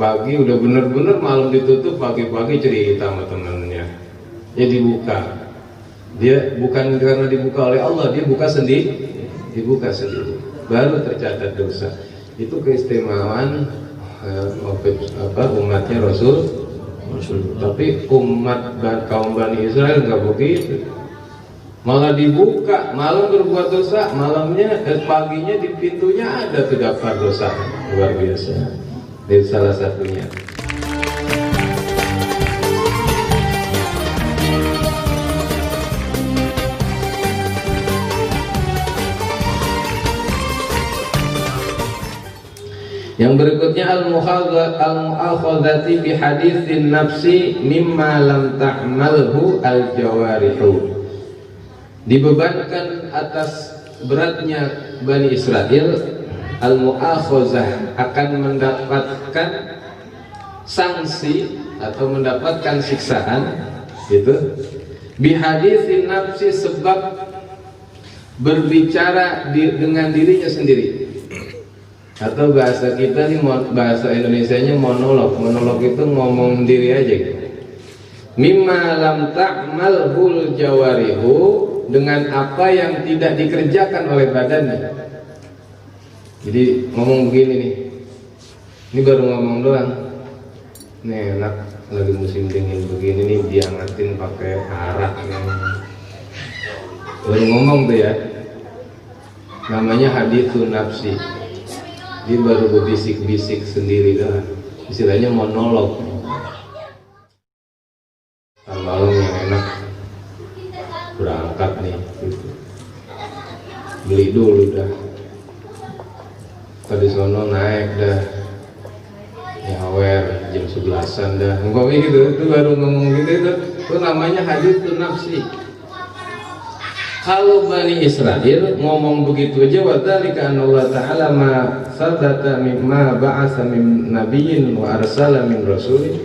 pagi udah bener-bener malam ditutup, pagi-pagi cerita sama temennya. Ya dibuka. Dia bukan karena dibuka oleh Allah, dia buka sendiri. Baru tercatat dosa. Itu keistimewaan umatnya Rasul. Tapi umat kaum Bani Israel nggak begitu. Malah dibuka, malam berbuat dosa, malamnya paginya di pintunya ada daftar dosa. Luar biasa. Itu salah satunya. Yang berikutnya al-mu'akhadzati bi haditsin nafsi mimma lam ta'malhu al-jawarihu. Dibebankan atas beratnya Bani Israel, al-mu'akhadzah akan mendapatkan sanksi atau mendapatkan siksaan gitu. Bi haditsin nafsi, sebab berbicara dengan dirinya sendiri. Atau bahasa kita nih, bahasa Indonesianya monolog. Monolog itu ngomong diri aja gitu. Mimma lam ta'malhul jawarihu, dengan apa yang tidak dikerjakan oleh badannya. Jadi ngomong begini nih, ini baru ngomong doang. Nih enak, lagi musim dingin begini nih, diangetin pakai arak nih. Baru ngomong tuh ya, namanya haditsun nafsi. Dia baru berbisik-bisik sendiri dah, istilahnya monolog. Malam yang enak, berangkat nih gitu. Beli dulu dah, tadi sono naik dah, nyawer jam 11-an dah, engkau gitu. Itu baru ngomong gitu, itu namanya haditsun nafsi. Kalau Bani Israel ngomong begitu aja, wa dzalika Allah Ta'ala ma sabata mimma ba'atsa min nabiyyin wa arsala min rasulin.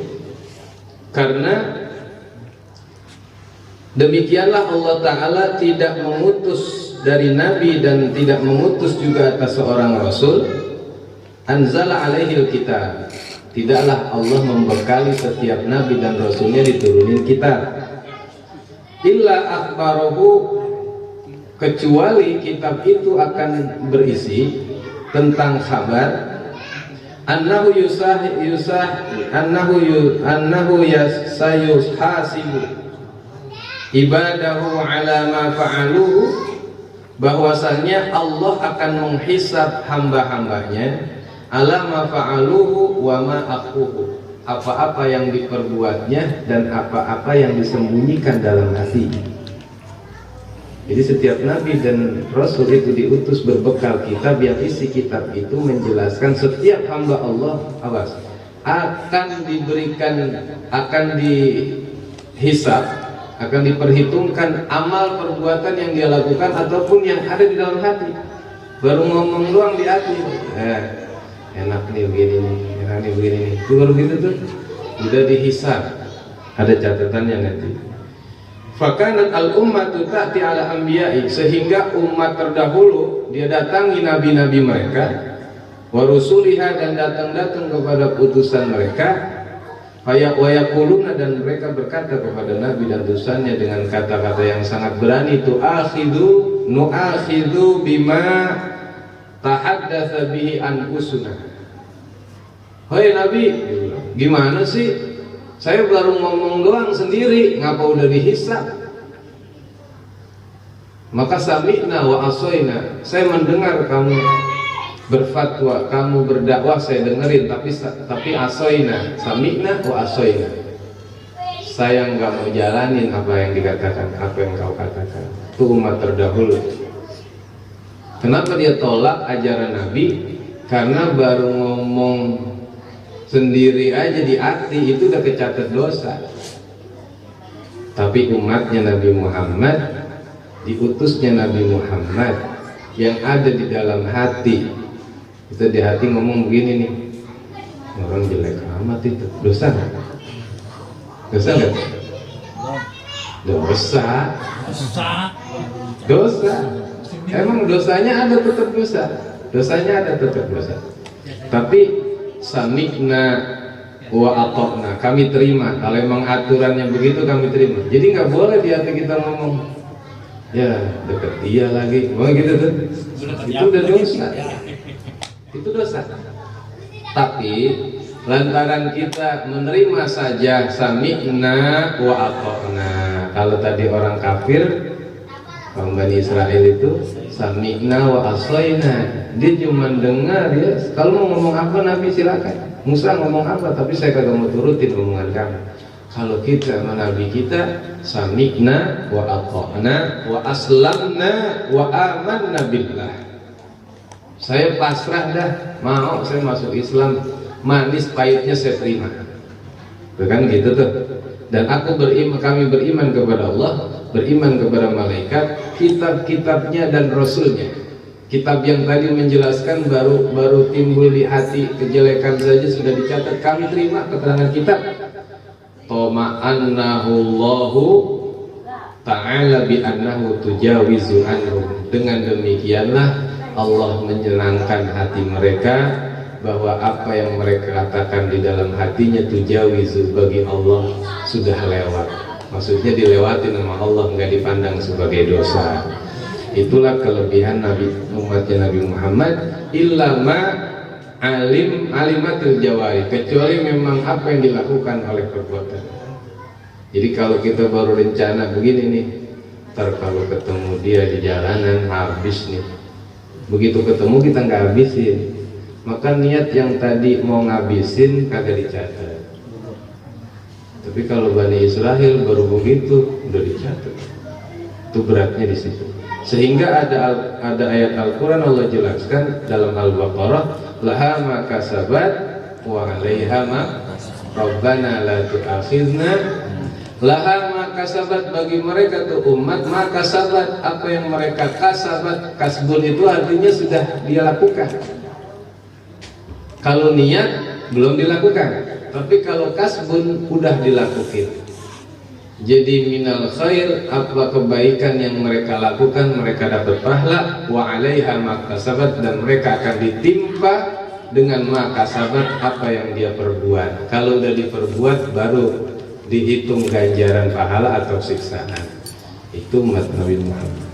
Karena demikianlah Allah Ta'ala tidak mengutus dari nabi dan tidak mengutus juga atas seorang rasul. Anzala alaihil kitab, tidaklah Allah membekali setiap nabi dan rasulnya diturunin kitab. Illa akhbarahu, kecuali kitab itu akan berisi tentang kabar annahu sayuhasibu ibadahu ala ma fa'aluhu, bahwasanya Allah akan menghisab hamba-hambanya ala ma fa'aluhu wa ma akhfuhu, apa-apa yang diperbuatnya dan apa-apa yang disembunyikan dalam hati. Jadi setiap nabi dan rasul itu diutus berbekal kitab yang isi kitab itu menjelaskan setiap hamba Allah akan diberikan, akan dihisab, akan diperhitungkan amal perbuatan yang dia lakukan ataupun yang ada di dalam hati. Baru ngomong doang di hati, enak nih begini nih, enak nih begini nih, itu baru gitu tuh udah dihisab, ada catatannya nanti. Fakanat al-ummatu ta'ti ala anbiya'i, sehingga umat terdahulu dia datangi nabi-nabi mereka, wa rusuliha, dan datang-datang kepada putusan mereka, wa yaquluna, dan mereka berkata kepada nabi dan utusannya dengan kata-kata yang sangat berani, nu'akhidhu bima tahaddatsa bihi anfusuna. Hai nabi, gimana sih? Saya baru ngomong doang sendiri, ngapa udah dihisab? Maka sami'na wa asoina, saya mendengar kamu berfatwa, kamu berdakwah, saya dengerin, tapi asoina, sami'na wa asoina, saya nggak mau jalanin apa yang dikatakan, apa yang kau katakan. Itu umat terdahulu. Kenapa dia tolak ajaran Nabi? Karena baru ngomong sendiri aja di hati itu udah kecatat dosa. Tapi umatnya Nabi Muhammad, diutusnya Nabi Muhammad, yang ada di dalam hati, itu di hati ngomong begini nih, orang jelek amat itu, dosa nggak? Dosa nggak? Dosa. Emang dosanya ada, tetap dosa. Dosanya ada, tetap dosa. Tapi sami'na wa ata'na, kami terima. Kalau emang aturannya begitu kami terima. Jadi nggak boleh di hati kita ngomong, ya deket dia lagi, gitu tuh. Itu udah dosa. Itu dosa. Tapi lantaran kita menerima saja sami'na wa ata'na. Kalau tadi orang kafir, kaum Bani Israel itu sami'na wa asaina, dia cuma dengar ya. Kalau mau ngomong apa Nabi silakan. Musa ngomong apa, tapi saya kagak mau turutin omongan kamu. Kalau kita sama Nabi kita sami'na wa ata'na wa aslamna wa amanna billah. Saya pasrah dah, mau saya masuk Islam, manis pahitnya saya terima. Bukan gitu tuh. Dan kami beriman kepada Allah, beriman kepada malaikat, kitab-kitabnya dan rasulnya. Kitab yang tadi menjelaskan baru timbul di hati kejelekan saja sudah dicatat, kami terima keterangan kitab. Toma'annahu Allahu ta'ala bi annahu tujawizu anhum. Dengan demikianlah Allah menyenangkan hati mereka bahwa apa yang mereka katakan di dalam hatinya tujawizu, bagi Allah sudah lewat. Maksudnya dilewati nama Allah, nggak dipandang sebagai dosa. Itulah kelebihan umatnya Nabi Muhammad. Illama alimatul jawari, kecuali memang apa yang dilakukan oleh perbuatan. Jadi kalau kita baru rencana begini nih, ntar kalau ketemu dia di jalanan habis nih. Begitu ketemu kita nggak habisin, maka niat yang tadi mau ngabisin kagak dicatat. Tapi kalau Bani Israel baru begitu udah dicatat. Itu beratnya di situ. Sehingga ada ayat Al-Quran Allah jelaskan dalam Al-Baqarah, laha ma kasabat wa 'alaiha ma rabbana la tu'akhidna. Laha ma kasabat, bagi mereka tuh umat, ma kasabat, apa yang mereka kasabat. Kasbun itu artinya sudah dia lakukan. Kalau niat belum dilakukan, tapi kalau kasbun udah dilakukan. Jadi minal khair, apa kebaikan yang mereka lakukan mereka dapat pahala, wa 'alaiha ma kasabat, dan mereka akan ditimpa dengan ma kasabat, apa yang dia perbuat. Kalau udah diperbuat baru dihitung ganjaran pahala atau siksaan. Itu umat Nabi Muhammad.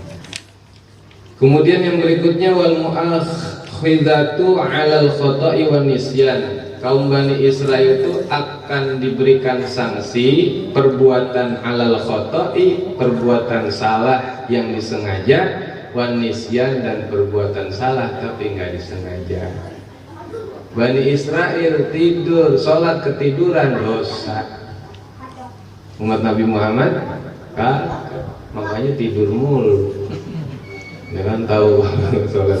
Kemudian yang berikutnya wal mu'akhidatu 'alal khata'i wan nisyan. Kaum Bani Israel itu akan diberikan sanksi perbuatan alal khoto'i, perbuatan salah yang disengaja, wan nisyan, dan perbuatan salah tapi nggak disengaja. Bani Israel tidur, sholat ketiduran, dosa. Umat Nabi Muhammad makanya tidur mulu, jangan tahu sholat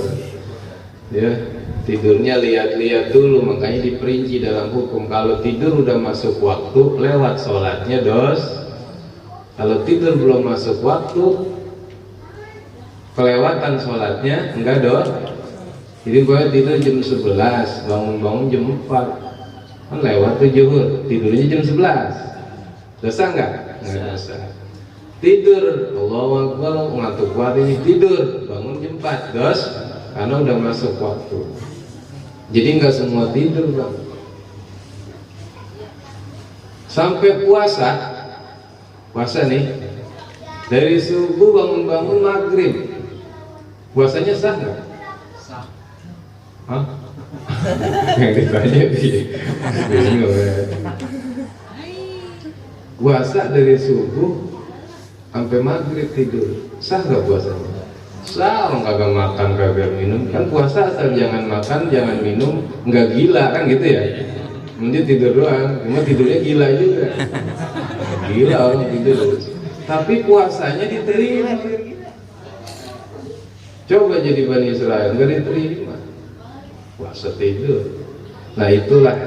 ya. Tidurnya lihat-lihat dulu, makanya diperinci dalam hukum. Kalau tidur udah masuk waktu, lewat sholatnya dos. Kalau tidur belum masuk waktu, kelewatan sholatnya enggak dos. Jadi gue tidur jam 11, bangun-bangun jam 4, kan lewat tuh zuhur, tidurnya jam 11. Dosa enggak? Enggak dosa. Tidur, Allahu Akbar, ngantuk banget ini, tidur, bangun jam 4, dos, karena udah masuk waktu. Jadi nggak semua tidur, Bang. Sampai puasa nih, dari subuh bangun-bangun maghrib, puasanya sah nggak? Sah. Hah? Yang ditanya dia. Puasa dari subuh sampai maghrib tidur, sah nggak puasanya? Sah, orang kagak makan kagak minum. Kan puasa asal jangan makan jangan minum, nggak gila kan gitu ya. Mending tidur doang, cuma tidurnya gila juga. Gila orang tidur, tapi puasanya diterima. Coba jadi Bani Israel nggak diterima, puasa tidur. Nah itulah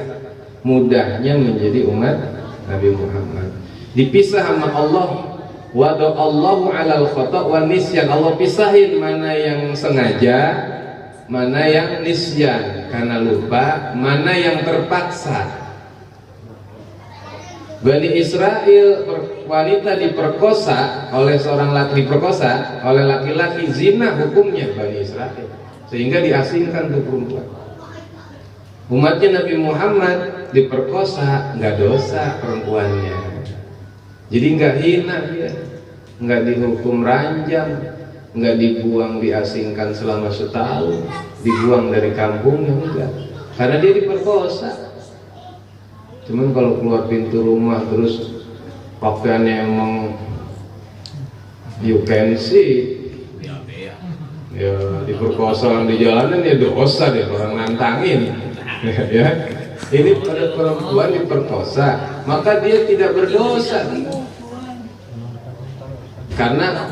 mudahnya menjadi umat Nabi Muhammad. Dipisah sama Allah. Wada'allahu 'alal khata' wan nisyan. Allah pisahin mana yang sengaja, mana yang nisyan karena lupa, mana yang terpaksa. Bani Israel, wanita diperkosa oleh seorang laki, diperkosa oleh laki-laki, zina hukumnya Bani Israel, sehingga diasingkan ke perempuan. Umatnya Nabi Muhammad diperkosa nggak dosa perempuannya, jadi nggak hina dia, nggak dihukum ranjam, nggak dibuang diasingkan selama setahun, dibuang dari kampungnya, enggak, karena dia diperkosa. Cuman kalau keluar pintu rumah terus pakaiannya emang you can see, ya diperkosa di jalanan ya dosa deh, orang nantangin. Ya, ini pada perempuan diperkosa, maka dia tidak berdosa karena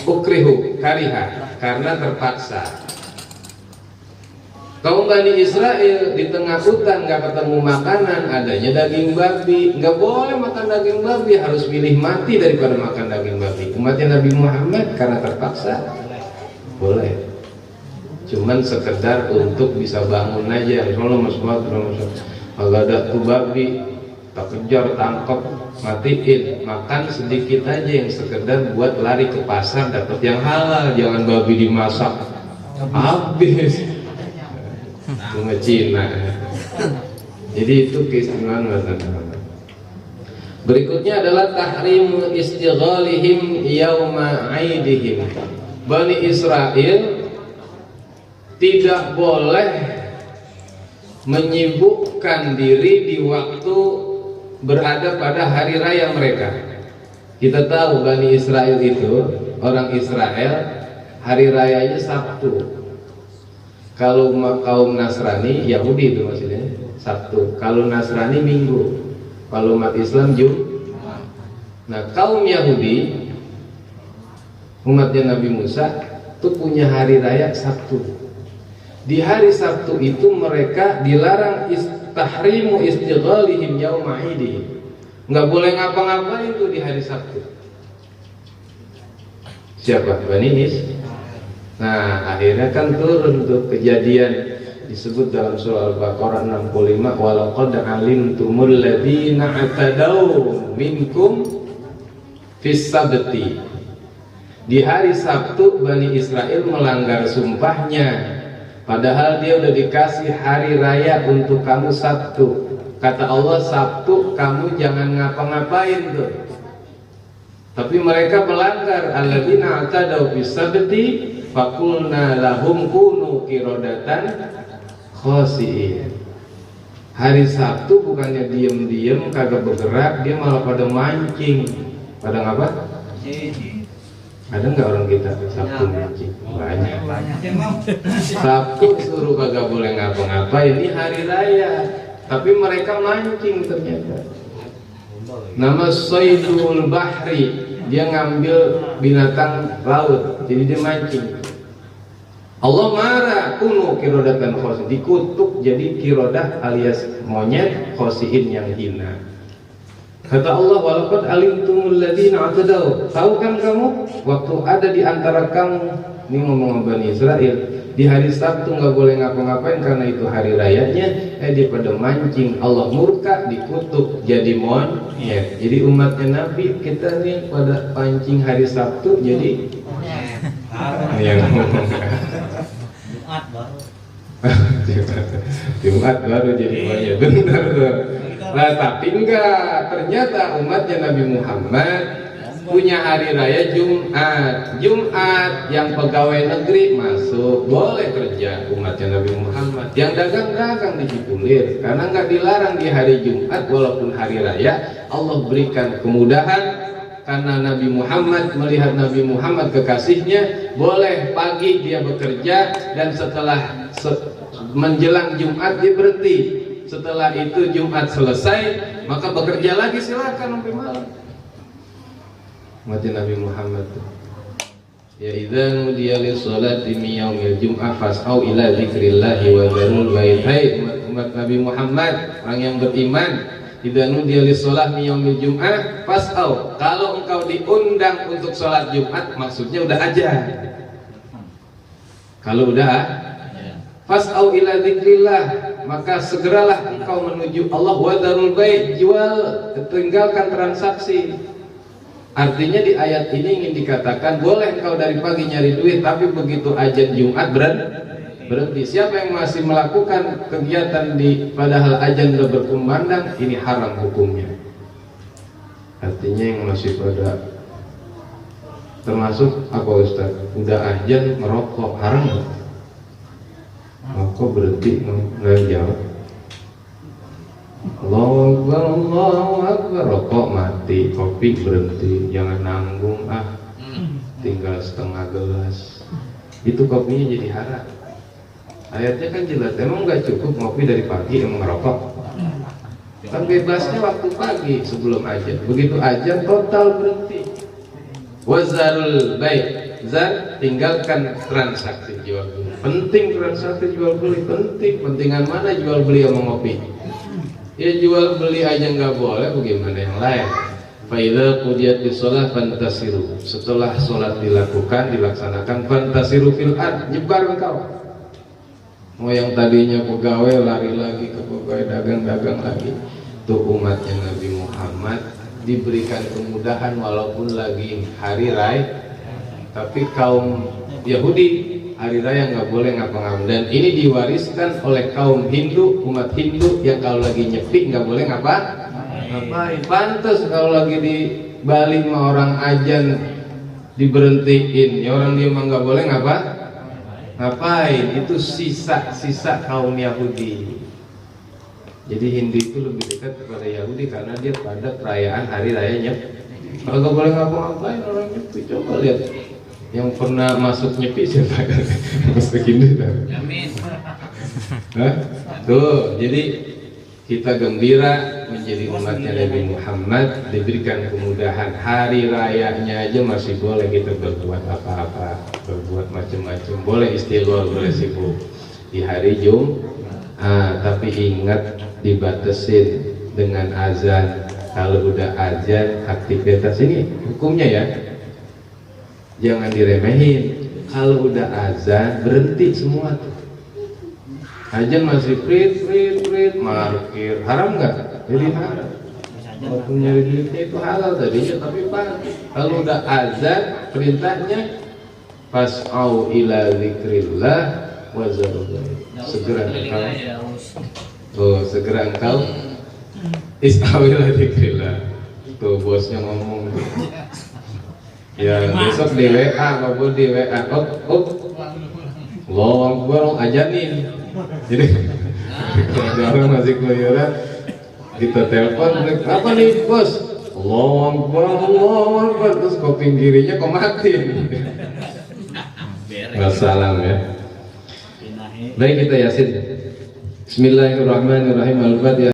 ukrihu kariha, karena terpaksa. Kaum Bani Israel di tengah hutan nggak ketemu makanan, adanya daging babi, nggak boleh makan daging babi, harus milih mati daripada makan daging babi. Umatnya Nabi Muhammad karena terpaksa boleh, cuman sekedar untuk bisa bangun aja. Kalau agak ada tuh babi, tak kejar, tangkap, matiin, makan sedikit aja yang sekedar buat lari ke pasar dapat yang halal, jangan babi dimasak habis. Bunga Cina. Jadi itu keistimewaan. Berikutnya adalah tahrimu istighalihim yauma aidihim. Bani Israel tidak boleh menyibukkan diri di waktu berada pada hari raya mereka. Kita tahu Bani Israel itu, orang Israel, hari rayanya Sabtu. Kalau kaum Nasrani, Yahudi itu maksudnya, Sabtu. Kalau Nasrani Minggu. Kalau umat Islam Jumat. Nah, kaum Yahudi, umatnya Nabi Musa, itu punya hari raya Sabtu. Di hari Sabtu itu mereka dilarang tahrimu istighalihim yauma idihim. Nggak boleh ngapa-ngapain itu di hari Sabtu. Siapa? Bani Israil. Nah, akhirnya kan turun tuh kejadian disebut dalam surah Al-Baqarah 65, walaqad alimtumul ladzina atadaw minkum fis sabti. Di hari Sabtu Bani Israel melanggar sumpahnya, padahal dia udah dikasih hari raya untuk kamu Sabtu. Kata Allah, Sabtu kamu jangan ngapa-ngapain tuh. Tapi mereka melanggar. Alladzina atadaw fis sabti fakulna lahum kunu qiradatan khasi'in. Hari Sabtu bukannya diem-diem kagak bergerak, dia malah pada mancing. Pada ngapa? Ada nggak orang kita Sabtu mancing? Banyak. Sabtu suruh kagak boleh ngapa-ngapain, ini hari raya, tapi mereka mancing ternyata. Nama Saydul Bahri, dia ngambil binatang laut, jadi dia mancing. Allah marah, kunu kirodatan khosi, dikutuk jadi kirodah alias monyet, khosiin yang hina. Kata Allah, walaqad alimtumul ladzina atadaw. Tahu kan kamu waktu ada di antara kamu, ini ngomong Bani Israel, di hari Sabtu nggak boleh ngapa-ngapain karena itu hari rayanya, dia pada mancing. Allah murka, dikutuk jadi monyet. Jadi umatnya Nabi kita nih pada pancing hari Sabtu jadi yang Jumat baru jadi monyet. Benar tuh. Nah, tapi enggak, ternyata umatnya Nabi Muhammad punya hari raya Jumat. Jumat yang pegawai negeri masuk boleh kerja, umatnya Nabi Muhammad. Yang dagang-dagang di Cipulir, karena enggak dilarang di hari Jumat walaupun hari raya. Allah berikan kemudahan karena Nabi Muhammad melihat Nabi Muhammad kekasihnya, boleh pagi dia bekerja dan setelah menjelang Jumat dia berhenti. Setelah itu Jumat selesai, maka bekerja lagi silakan sampai malam. Mati Nabi Muhammad tuh. Ya idza nudiya lis-sholati min yaumil jum'ah fas'au ila dzikrillahi wa dzarul bait. Hai umat Nabi Muhammad, orang yang beriman, idza nudiya lis-sholat min yaumil jum'ah fas'au. Kalau engkau diundang untuk sholat Jumat, maksudnya udah azan. Kalau udah fas'au ila dzikrillah, maka segeralah engkau menuju Allah, wa dzarul bait, jual, tinggalkan transaksi. Artinya di ayat ini ingin dikatakan boleh engkau dari pagi nyari duit, tapi begitu azan Jumat berhenti. Siapa yang masih melakukan kegiatan di padahal azan sudah berkumandang, ini haram hukumnya. Artinya yang masih pada, termasuk apa Ustaz? Udah azan merokok, haram nggak? Merokok berhenti nggak jawab. Allahu Akbar, Allahu Akbar, rokok mati, kopi berhenti, jangan nanggung tinggal setengah gelas. Itu kopinya jadi haram. Ayatnya kan jelas, emang nggak cukup ngopi dari pagi emang ngerokok? Kan bebasnya waktu pagi sebelum azan. Begitu azan total berhenti. Wazarul baik, zar tinggalkan transaksi jual beli. Penting transaksi jual beli, penting. Pentingan mana jual beli sama ngopi? Ya jual beli aja nggak boleh, bagaimana yang lain? Faidha qudiyatis shalah fantasiru. Setelah sholat dilakukan, dilaksanakan, fantasiru fil ard, nyebar engkau. Mau yang tadinya pegawai lari lagi ke pegawai, dagang-dagang lagi. Tuh umatnya Nabi Muhammad diberikan kemudahan walaupun lagi hari raya. Tapi kaum Yahudi hari raya nggak boleh ngapa-ngapain, dan ini diwariskan oleh kaum Hindu, umat Hindu yang kalau lagi nyepi nggak boleh ngapain. Pantas kalau lagi di Bali mah orang ajan diberhentiin, ya orang dia mah nggak boleh ngapain. Itu sisa kaum Yahudi. Jadi Hindu itu lebih dekat kepada Yahudi karena dia pada perayaan hari raya nyepi. Kalau nggak boleh ngapa-ngapain orang nyepi, coba lihat yang pernah masuk nyepi siapa? Masuk Hindu kan? Amin. Tuh, jadi kita gembira menjadi umatnya Nabi Muhammad, diberikan kemudahan. Hari rayanya aja masih boleh kita berbuat apa-apa, berbuat macam-macam. Boleh istighfar, boleh sibuk di hari tapi ingat dibatasin dengan azan. Kalau udah azan, aktivitas ini hukumnya ya, jangan diremehin. Kalau udah azan, berhenti semua tuh. Azan masih prit, markir, haram nggak? Jadi haram. Walaupun nyari duitnya itu halal tadinya, tapi pagi. Kalau udah azan, perintahnya fas'au ila zikrillah wa zarul baik. Segera engkau is'au ila zikrillah. Tuh bosnya ngomong tuh. Ya besok di WA, maupun di WA, Allahu Akbar, ajanin. Jadi kalau ada orang masih keluyuran, kita telepon, apa nih bos? Allahu Akbar, terus kuping kirinya kok mati. Wassalam ya. Baik, kita yasin. Bismillahirrahmanirrahim. Al-Fatihah.